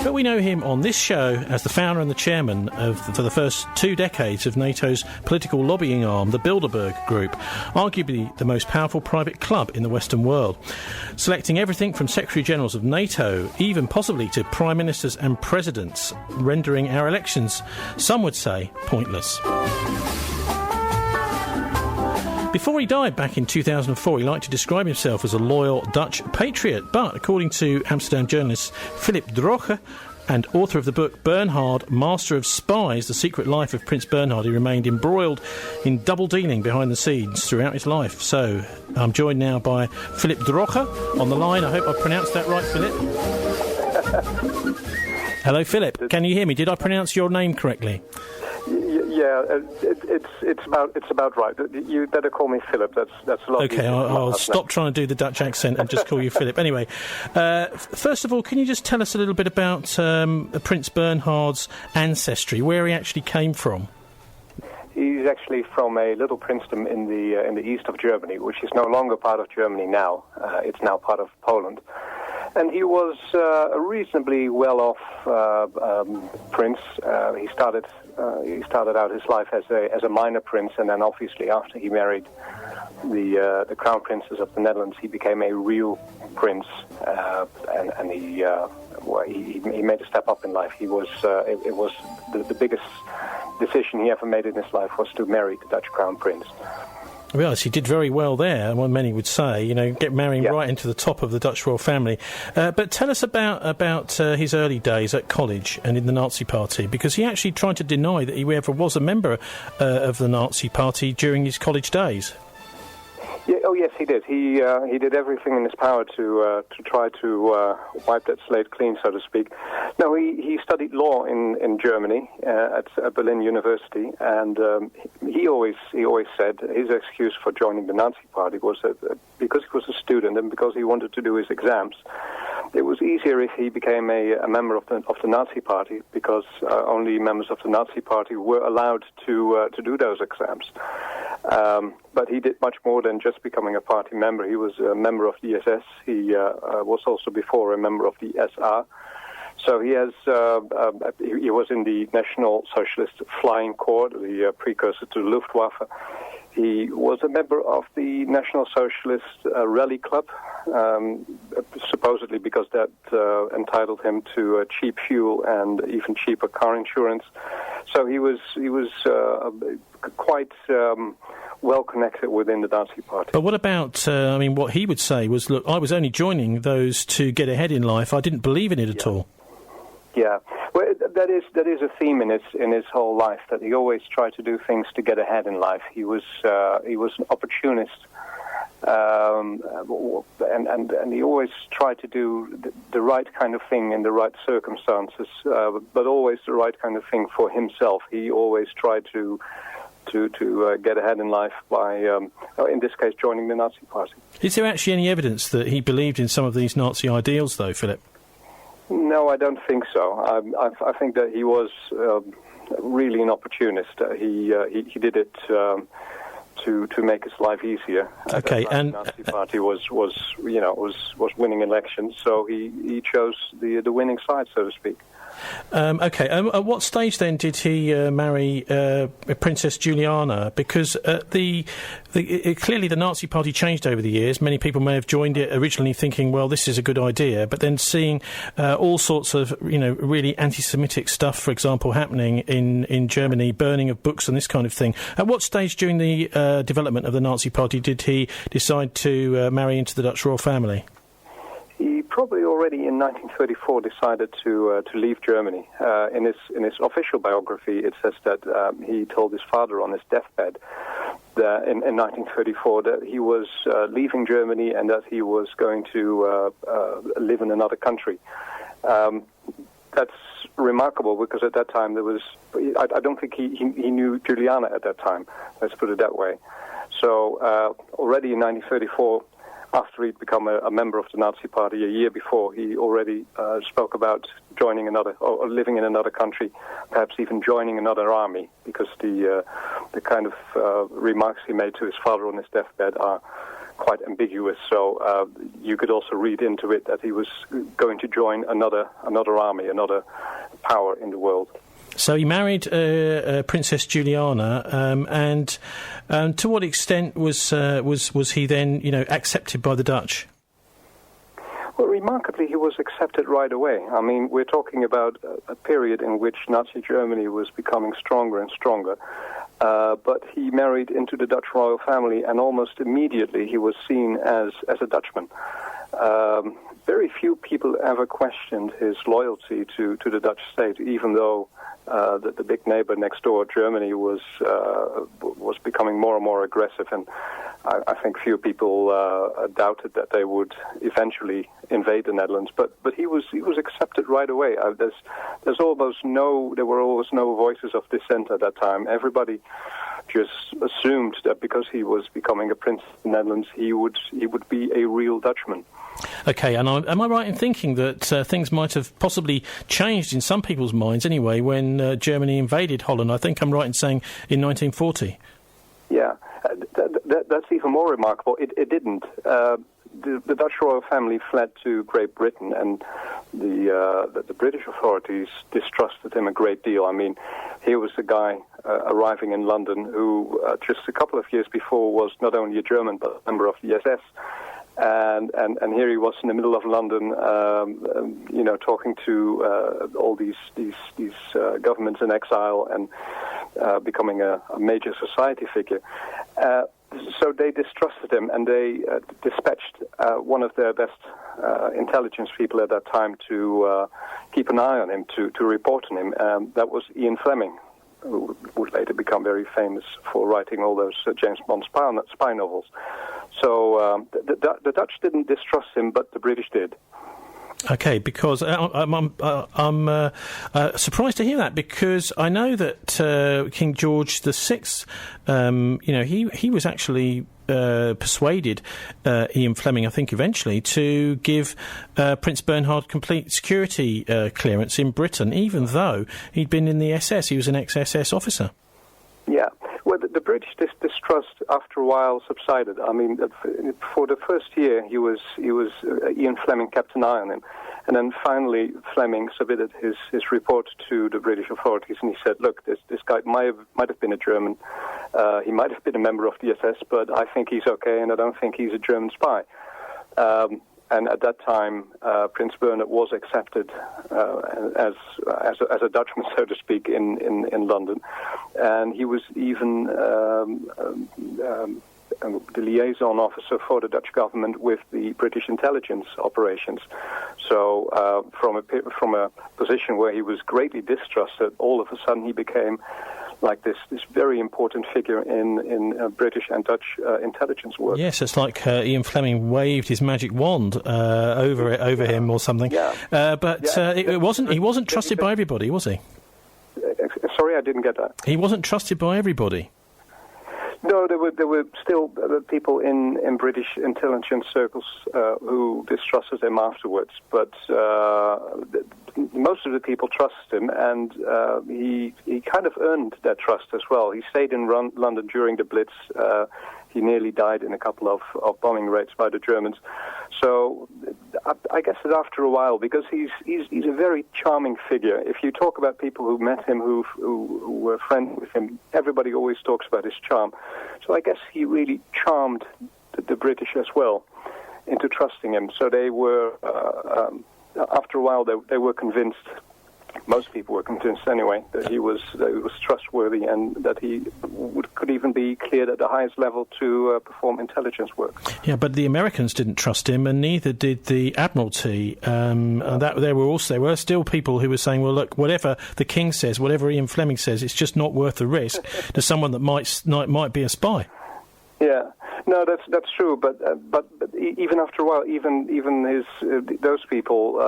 But we know him on this show as the founder and the chairman for the first 2 decades of NATO's political lobbying arm, the Bilderberg Group, arguably the most powerful private club in the Western world, selecting everything from Secretary-Generals of NATO, even possibly to Prime Ministers and Presidents, rendering our elections, some would say, pointless. Before he died back in 2004, he liked to describe himself as a loyal Dutch patriot, but according to Amsterdam journalist Philip Droge and author of the book Bernhard, Master of Spies, The Secret Life of Prince Bernhard, he remained embroiled in double dealing behind the scenes throughout his life. So I'm joined now by Philip Droge on the line. I hope I pronounced that right, Philip. Hello, Philip. Can you hear me? Did I pronounce your name correctly? Yeah, it's about right. You better call me Philip. That's a lot. Okay, I'll stop trying to do the Dutch accent and just call you Philip. Anyway, first of all, can you just tell us a little bit about Prince Bernhard's ancestry, where he actually came from? He's actually from a little princedom in the east of Germany, which is no longer part of Germany now. It's now part of Poland. And he was a reasonably well-off prince. He started out his life as a minor prince, and then obviously after he married the crown princess of the Netherlands, he became a real prince, and he made a step up in life. It was the biggest decision he ever made in his life was to marry the Dutch crown prince. Yes, he did very well there, what many would say, get marrying right into the top of the Dutch royal family. But tell us about his early days at college and in the Nazi Party, because he actually tried to deny that he ever was a member of the Nazi Party during his college days. Yeah, oh yes, he did. He did everything in his power to try to wipe that slate clean, so to speak. No, he studied law in Germany at Berlin University, and he always said his excuse for joining the Nazi Party was that because he was a student and because he wanted to do his exams, it was easier if he became a member of the Nazi Party, because only members of the Nazi Party were allowed to do those exams. But he did much more than just becoming a party member. He was a member of the SS. He was also before a member of the SA. So he was in the National Socialist Flying Corps, the precursor to the Luftwaffe. He was a member of the National Socialist Rally Club, supposedly because that entitled him to cheap fuel and even cheaper car insurance. So he was quite well connected within the Nazi Party. But what about, what he would say was, look, I was only joining those to get ahead in life. I didn't believe in it at all. Yeah, well, that is a theme in his whole life, that he always tried to do things to get ahead in life. He was an opportunist, and he always tried to do the right kind of thing in the right circumstances, but always the right kind of thing for himself. He always tried to get ahead in life by, in this case, joining the Nazi Party. Is there actually any evidence that he believed in some of these Nazi ideals, though, Philip? No, I don't think so. I think that he was really an opportunist. He did it to make his life easier. Okay, and the Nazi Party was winning elections, so he chose the winning side, so to speak. Okay, at what stage then did he marry Princess Juliana? Because clearly the Nazi Party changed over the years. Many people may have joined it originally thinking, well, this is a good idea, but then seeing all sorts of, really anti-Semitic stuff, for example, happening in Germany, burning of books and this kind of thing. At what stage during the development of the Nazi Party did he decide to marry into the Dutch royal family? He probably already in 1934 decided to leave Germany. In his official biography, it says that he told his father on his deathbed that in 1934 that he was leaving Germany and that he was going to live in another country. That's remarkable because at that time there was. I don't think he knew Juliana at that time. Let's put it that way. So already in 1934. After he'd become a member of the Nazi Party a year before, he already spoke about joining or living in another country, perhaps even joining another army, because the kind of remarks he made to his father on his deathbed are quite ambiguous. So you could also read into it that he was going to join another army, another power in the world. So he married Princess Juliana, and to what extent was he then, accepted by the Dutch? Well, remarkably, he was accepted right away. I mean, we're talking about a period in which Nazi Germany was becoming stronger and stronger. But he married into the Dutch royal family, and almost immediately he was seen as a Dutchman. Very few people ever questioned his loyalty to the Dutch state, even though the big neighbor next door, Germany, was becoming more and more aggressive, and I think few people doubted that they would eventually invade the Netherlands. But he was accepted right away. There were almost no voices of dissent at that time. Everybody just assumed that because he was becoming a prince of the Netherlands, he would be a real Dutchman. Okay, and am I right in thinking that things might have possibly changed in some people's minds anyway when Germany invaded Holland? I think I'm right in saying in 1940. Yeah, that's even more remarkable. It didn't. The Dutch royal family fled to Great Britain, and the British authorities distrusted him a great deal. I mean, here was a guy arriving in London who just a couple of years before was not only a German but a member of the SS. And here he was in the middle of London, talking to all these governments in exile and becoming a major society figure. So they distrusted him, and they dispatched one of their best intelligence people at that time to keep an eye on him, to report on him. That was Ian Fleming, who would later become very famous for writing all those James Bond spy novels. So the Dutch didn't distrust him, but the British did. Okay, because I'm surprised to hear that, because I know that King George VI, he was actually persuaded Ian Fleming, I think, eventually to give Prince Bernhard complete security clearance in Britain, even though he'd been in the SS. He was an ex-SS officer. Yeah. Well, the British distrust after a while subsided. I mean, for the first year, Ian Fleming kept an eye on him, and then finally Fleming submitted his report to the British authorities, and he said, "Look, this guy might have been a German, he might have been a member of the SS, but I think he's okay, and I don't think he's a German spy." And at that time, Prince Bernhard was accepted as a Dutchman, so to speak, in London, and he was even the liaison officer for the Dutch government with the British intelligence operations. So from a position where he was greatly distrusted, all of a sudden he became like this very important figure in British and Dutch intelligence work. Yes, it's like Ian Fleming waved his magic wand over him or something. Yeah. He wasn't trusted by everybody, was he? Sorry, I didn't get that. He wasn't trusted by everybody. No, there were still people in British intelligence circles who distrusted him afterwards, but most of the people trusted him, and he kind of earned that trust as well. He stayed in London during the Blitz. He nearly died in a couple of bombing raids by the Germans. So I guess that after a while, because he's a very charming figure. If you talk about people who met him, who were friends with him, everybody always talks about his charm. So I guess he really charmed the British as well into trusting him. So they were, after a while, they were convinced. Most people were convinced anyway that he was trustworthy, and that he could even be cleared at the highest level to perform intelligence work. Yeah, but the Americans didn't trust him, and neither did the Admiralty. There were still people who were saying, "Well, look, whatever the King says, whatever Ian Fleming says, it's just not worth the risk to someone that might be a spy." Yeah. No, that's true, but even after a while, even those people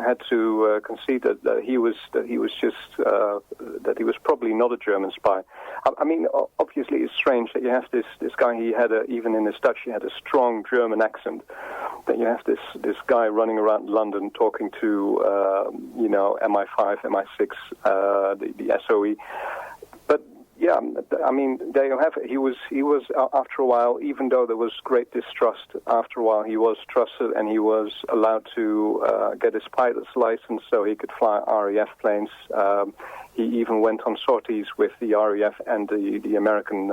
had to concede that he was probably not a German spy. I mean, obviously, it's strange that you have this guy. He had even in his Dutch, he had a strong German accent. That you have this guy running around London talking to MI5, MI6, the SOE. Yeah, I mean, there you have it. He was after a while, even though there was great distrust, after a while he was trusted and he was allowed to get his pilot's license so he could fly RAF planes. He even went on sorties with the RAF and the American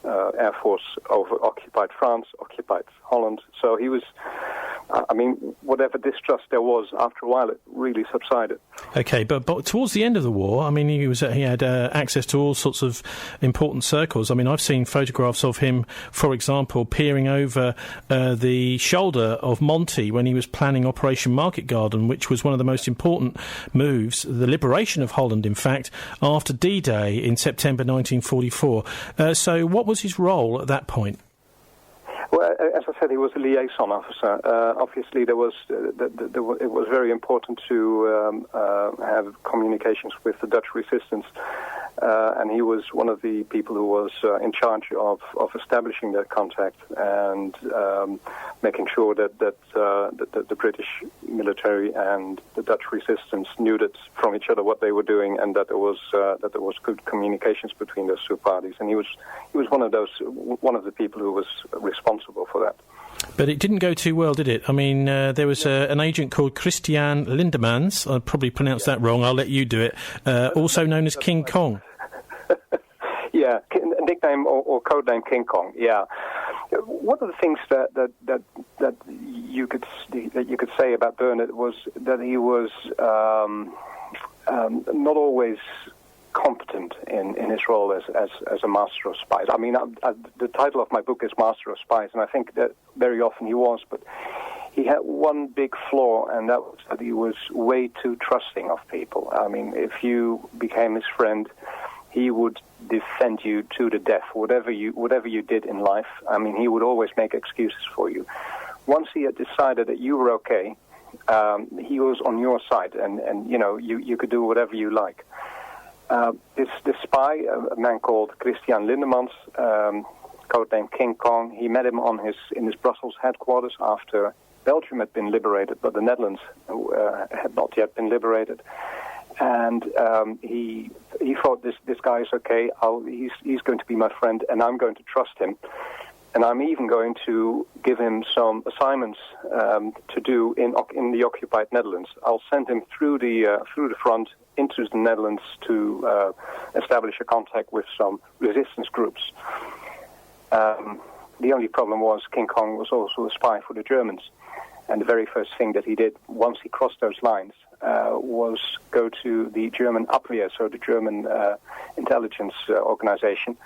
Air Force over occupied France, occupied Holland. So he was, I mean, whatever distrust there was, after a while it really subsided. Okay, but towards the end of the war, I mean, he had access to all sorts of important circles. I mean, I've seen photographs of him, for example, peering over the shoulder of Monty when he was planning Operation Market Garden, which was one of the most important moves, the liberation of Holland, in fact, after D-Day in September 1944. So what was his role at that point? Well, as I said, he was a liaison officer. Obviously, there was it was very important to have communications with the Dutch resistance, and he was one of the people who was in charge of establishing that contact and making sure that the British military and the Dutch resistance knew that from each other what they were doing, and that there was good communications between those two parties. And he was one of the people who was responsible for that. But it didn't go too well, did it? I mean, there was an agent called Christiaan Lindemans. I probably pronounced that wrong. I'll let you do it. Also known as King Kong. Yeah, nickname or codename King Kong. Yeah. One of the things that you could say about Bernhard was that he was not always competent in his role as a Master of Spies. I mean, the title of my book is Master of Spies, and I think that very often he was, but he had one big flaw, and that was that he was way too trusting of people. I mean, if you became his friend, he would defend you to the death, whatever you did in life. I mean, he would always make excuses for you. Once he had decided that you were okay, he was on your side, and you could do whatever you like. This spy, a man called Christiaan Lindemans, codename King Kong, he met him in his Brussels headquarters after Belgium had been liberated, but the Netherlands had not yet been liberated. And he thought this guy is okay. He's going to be my friend, and I'm going to trust him. And I'm even going to give him some assignments to do in the occupied Netherlands. I'll send him through the front into the Netherlands to establish a contact with some resistance groups. The only problem was King Kong was also a spy for the Germans. And the very first thing that he did once he crossed those lines was go to the German Abwehr, so the German intelligence organization,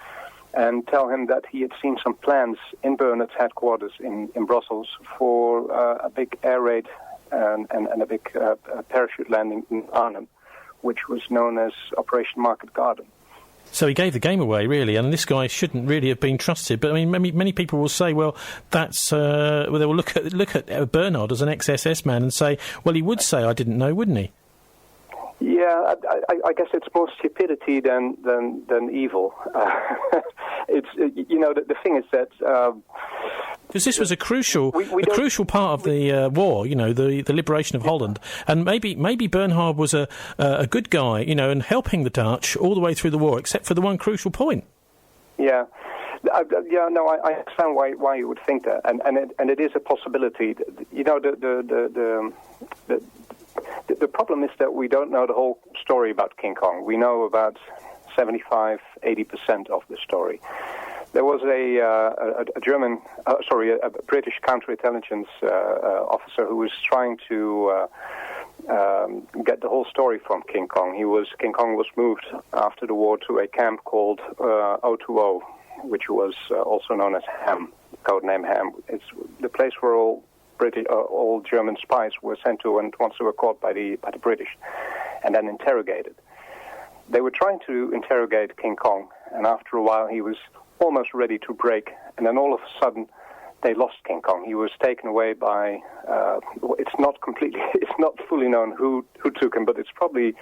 and tell him that he had seen some plans in Bernhard's headquarters in Brussels for a big air raid and a big parachute landing in Arnhem, which was known as Operation Market Garden. So he gave the game away, really, and this guy shouldn't really have been trusted. But I mean, many people will say, well, that's they will look at Bernhard as an ex-SS man and say, well, he would say, I didn't know, wouldn't he? Yeah, I guess it's more stupidity than evil. It's the thing is that because this was a crucial part of the war, the liberation of Holland, and maybe Bernhard was a good guy, and helping the Dutch all the way through the war, except for the one crucial point. Yeah. I understand why you would think that, and it is a possibility. The problem is that we don't know the whole story about King Kong. We know about 75-80% of the story. There was a British counterintelligence officer who was trying to get the whole story from King Kong. King Kong was moved after the war to a camp called O20, which was also known as Ham, codename Ham. It's the place where all German spies were sent to, and once they were caught by the British, and then interrogated. They were trying to interrogate King Kong, and after a while he was almost ready to break, and then all of a sudden they lost King Kong. He was taken away by, it's not fully known who took him, but it's probably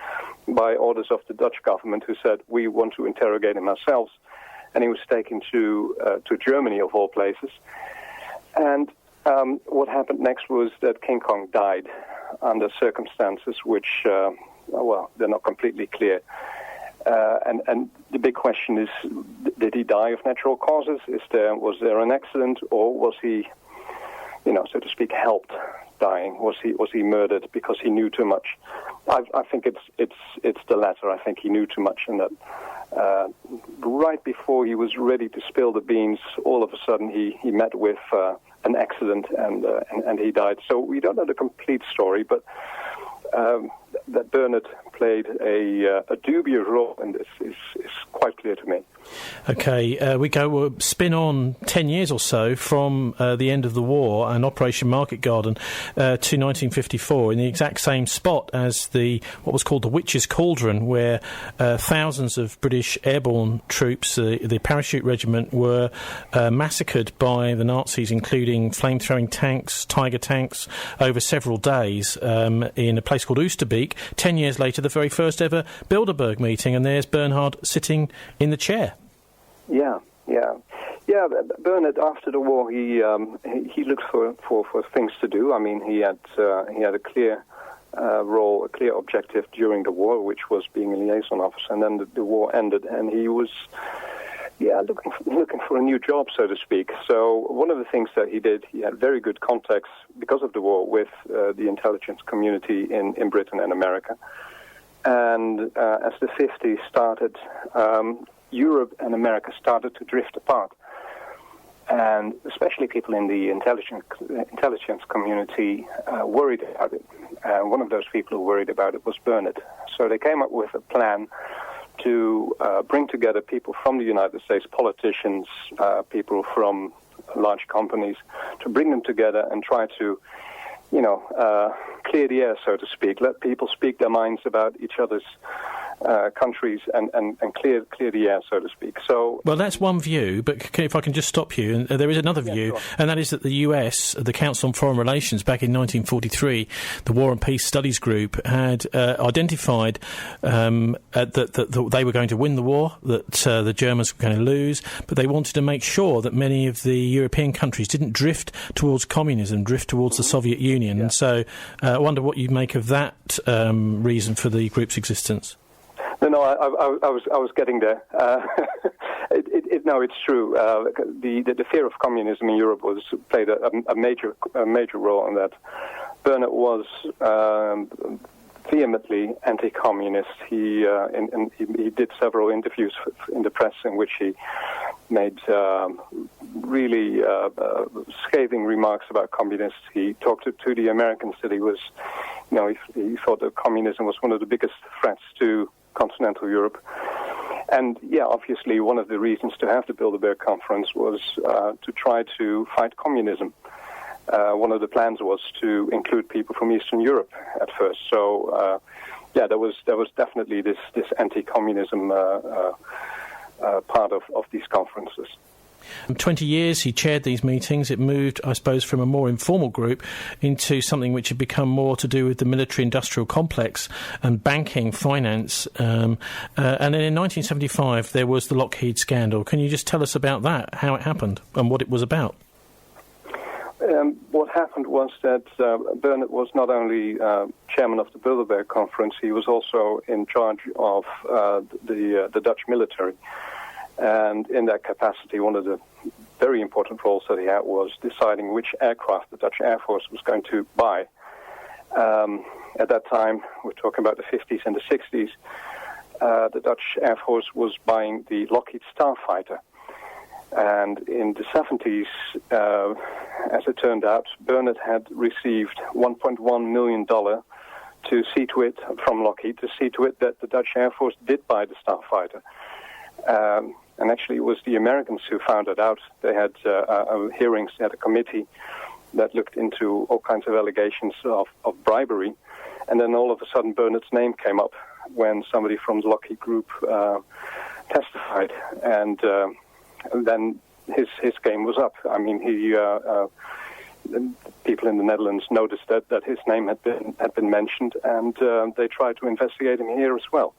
by orders of the Dutch government, who said, we want to interrogate him ourselves, and he was taken to Germany, of all places. And what happened next was that King Kong died under circumstances which, they're not completely clear. And the big question is, did he die of natural causes? Was there an accident, or was he, so to speak, helped dying? Was he murdered because he knew too much? I think it's the latter. I think he knew too much, and that right before he was ready to spill the beans, all of a sudden he met with an accident and he died. So we don't know the complete story, but that Bernhard played a dubious role in this is quite clear to me. Okay, we'll spin on 10 years or so from the end of the war and Operation Market Garden to 1954 in the exact same spot as what was called the Witches' Cauldron, where thousands of British airborne troops, the parachute regiment, were massacred by the Nazis, including flame-throwing tanks, Tiger tanks, over several days in a place called Oosterbeek. 10 years later, the very first ever Bilderberg meeting, and there's Bernhard sitting in the chair. Yeah. Bernhard, after the war, he looked for things to do. I mean, he had a clear role, a clear objective during the war, which was being a liaison officer. And then the war ended, and he was looking for a new job, so to speak. So one of the things that he did, he had very good contacts because of the war with the intelligence community in Britain and America. And as the 50s started, Europe and America started to drift apart. And especially people in the intelligence community worried about it. One of those people who worried about it was Bernhard. So they came up with a plan to bring together people from the United States, politicians, people from large companies, to bring them together and try to, clear the air, so to speak. Let people speak their minds about each other's countries and clear the air, so to speak. So, well, that's one view, but if I can just stop you, and there is another view, sure. And that is that the US, the Council on Foreign Relations, back in 1943, the War and Peace Studies Group had identified that they were going to win the war, that the Germans were going to lose, but they wanted to make sure that many of the European countries didn't drift towards communism, drift towards the Soviet Union, and so I wonder what you make of that reason for the group's existence. No, I was getting there. No, it's true. The fear of communism in Europe played a major role in that. Bernhard was vehemently anti-communist. He did several interviews in the press in which he made really scathing remarks about communists. He talked to the Americans that he was, he thought that communism was one of the biggest threats to continental Europe. And obviously one of the reasons to have the Bilderberg Conference was to try to fight communism. One of the plans was to include people from Eastern Europe at first. So there was definitely this anti-communism part of these conferences. 20 years he chaired these meetings. It moved, I suppose, from a more informal group into something which had become more to do with the military-industrial complex and banking, finance. And then in 1975 there was the Lockheed scandal. Can you just tell us about that, how it happened and what it was about? What happened was that Bernhard was not only chairman of the Bilderberg Conference, he was also in charge of the Dutch military. And in that capacity, one of the very important roles that he had was deciding which aircraft the Dutch Air Force was going to buy. At that time, we're talking about the 50s and the 60s, the Dutch Air Force was buying the Lockheed Starfighter. And in the 70s, as it turned out, Bernhard had received $1.1 million to see to it, from Lockheed, to see to it that the Dutch Air Force did buy the Starfighter. And actually, it was the Americans who found it out. They had hearings, they had a committee that looked into all kinds of allegations of bribery. And then all of a sudden, Bernhard's name came up when somebody from the Lockheed Group testified. And then his game was up. I mean, people in the Netherlands noticed that his name had been mentioned, and they tried to investigate him here as well.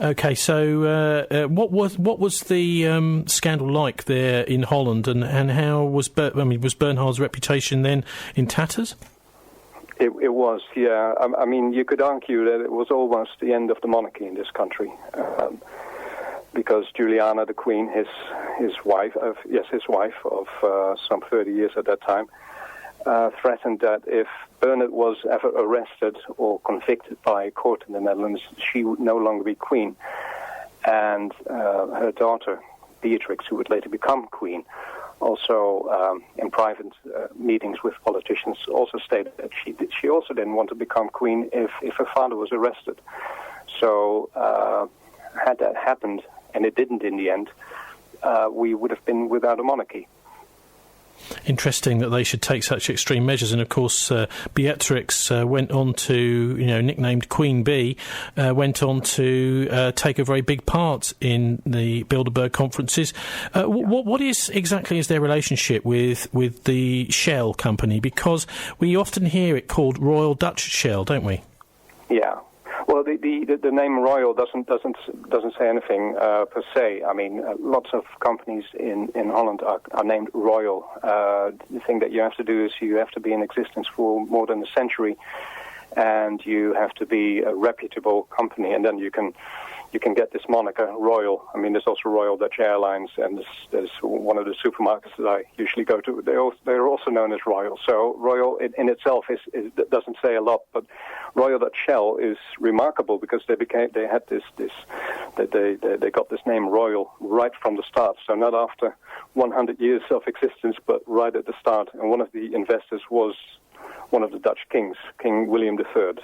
Okay, so what was the scandal like there in Holland, and how was Bernhard's reputation then in tatters? It was, yeah. I mean, you could argue that it was almost the end of the monarchy in this country, because Juliana, the Queen, his wife of some 30 years at that time, threatened that if Bernhard was ever arrested or convicted by a court in the Netherlands, she would no longer be Queen. And her daughter, Beatrix, who would later become Queen, also in private meetings with politicians, also stated that she also didn't want to become Queen if her father was arrested. So had that happened, and it didn't in the end, we would have been without a monarchy. Interesting that they should take such extreme measures, and of course Beatrix went on to, nicknamed Queen Bee, went on to take a very big part in the Bilderberg conferences. What is exactly is their relationship with the Shell company? Because we often hear it called Royal Dutch Shell, don't we? Yeah. Well, the name Royal doesn't say anything per se. I mean, lots of companies in Holland are named Royal. The thing that you have to do is you have to be in existence for more than a century, and you have to be a reputable company, and then you can get this moniker Royal. I mean, there's also Royal Dutch Airlines, and there's one of the supermarkets that I usually go to. They're also known as Royal. So Royal in itself doesn't say a lot, but Royal Dutch Shell is remarkable because they got this name Royal right from the start. So not after 100 years of existence, but right at the start. And one of the investors was one of the Dutch kings, King William III.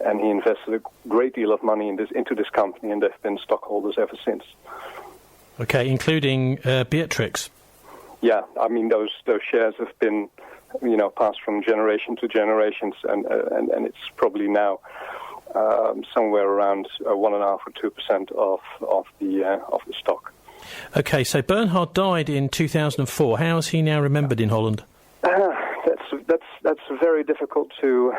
And he invested a great deal of money into this company, and they've been stockholders ever since. Okay, including Beatrix. Yeah, I mean those shares have been, passed from generation to generations, and it's probably now somewhere around 1.5 or 2% of the stock. Okay, so Bernhard died in 2004. How is he now remembered in Holland? That's very difficult to.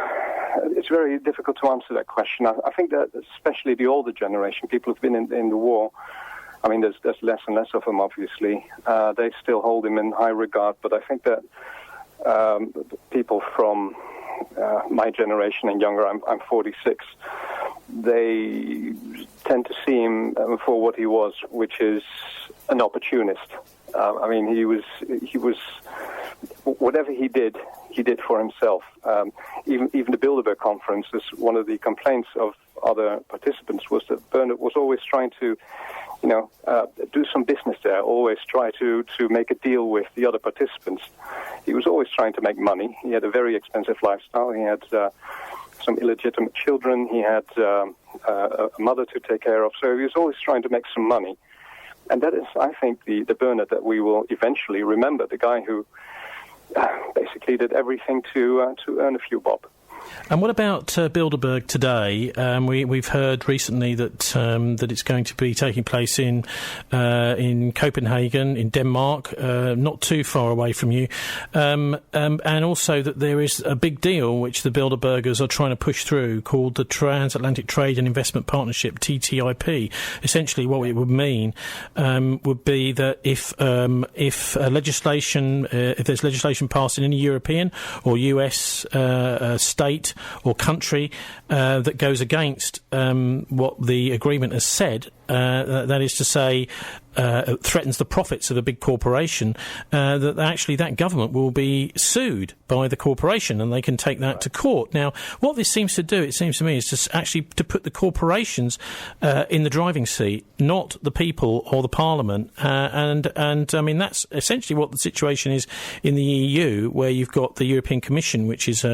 It's very difficult to answer that question. I think that especially the older generation, people who've been in the war, I mean, there's less and less of them, obviously. They still hold him in high regard, but I think that people from my generation and younger, I'm 46, they tend to see him for what he was, which is an opportunist. I mean, he was whatever he did for himself. Even the Bilderberg conferences, one of the complaints of other participants was that Bernhard was always trying to, do some business there, always try to make a deal with the other participants. He was always trying to make money. He had a very expensive lifestyle. He had some illegitimate children. He had a mother to take care of. So he was always trying to make some money. And that is, I think, the Bernhard that we will eventually remember, the guy who basically did everything to earn a few bob. And what about Bilderberg today? We've heard recently that it's going to be taking place in Copenhagen, in Denmark, not too far away from you, and also that there is a big deal which the Bilderbergers are trying to push through called the Transatlantic Trade and Investment Partnership, TTIP. Essentially, what it would mean would be that if there's legislation passed in any European or US state or country that goes against what the agreement has said, that is to say, threatens the profits of a big corporation, that actually that government will be sued by the corporation and they can take that to court. Now, what this seems to do, it seems to me, is to put the corporations in the driving seat, not the people or the parliament. And I mean, that's essentially what the situation is in the EU, where you've got the European Commission, which is,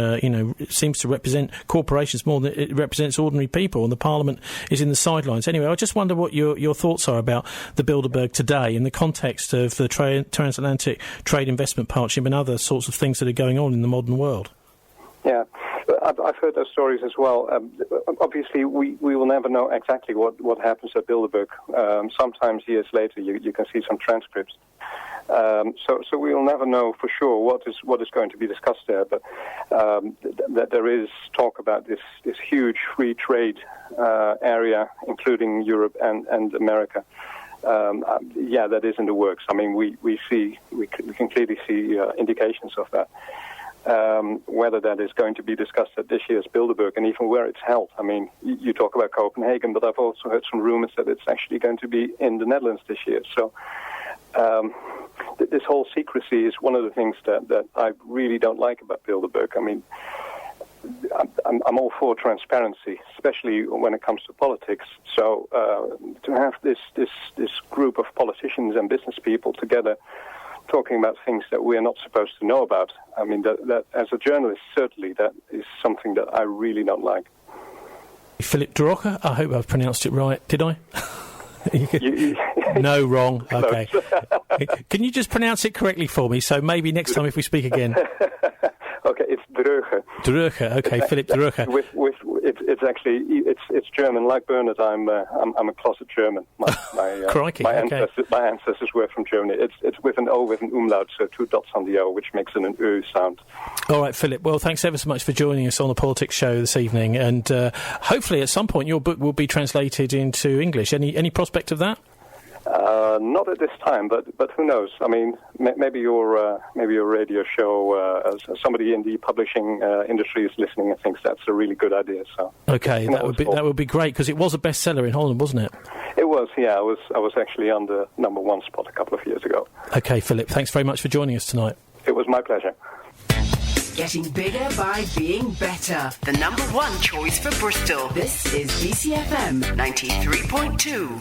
seems to represent corporations more than it represents ordinary people, and the parliament is in the sidelines. Anyway, I just wonder what your thoughts are about the Bilderberg today in the context of the Transatlantic Trade Investment Partnership and other sorts of things that are going on in the modern world. Yeah, I've heard those stories as well. Obviously, we will never know exactly what happens at Bilderberg. Sometimes years later, you can see some transcripts. So we will never know for sure what is going to be discussed there. But that there is talk about this huge free trade area, including Europe and America. That is in the works. I mean, we can clearly see indications of that. whether that is going to be discussed at this year's Bilderberg and even where it's held. I mean, you talk about Copenhagen, but I've also heard some rumors that it's actually going to be in the Netherlands this year. So this whole secrecy is one of the things that I really don't like about Bilderberg. I mean, I'm all for transparency, especially when it comes to politics. So to have this group of politicians and business people together talking about things that we're not supposed to know about, I mean, that as a journalist, certainly that is something that I really don't like. Philip Droge, I hope I've pronounced it right. Did I? No, wrong. Okay. Can you just pronounce it correctly for me? So maybe next time if we speak again. Okay, it's Dröge. Dröge. Okay, Philip Droge. It's actually it's German. Like Bernhard, I'm a closet German. Crikey, my ancestors were from Germany. It's with an O with an umlaut, so 2 dots on the O, which makes it an Ö sound. All right, Philip. Well, thanks ever so much for joining us on the Politics Show this evening, and hopefully at some point your book will be translated into English. Any prospect of that? Not at this time, but who knows? I mean, maybe your radio show, somebody in the publishing industry is listening and thinks that's a really good idea. So okay, that would be great, because it was a bestseller in Holland, wasn't it? It was, yeah. I was actually on the #1 spot a couple of years ago. Okay, Philip, thanks very much for joining us tonight. It was my pleasure. Getting bigger by being better. The #1 choice for Bristol. This is BCFM 93.2.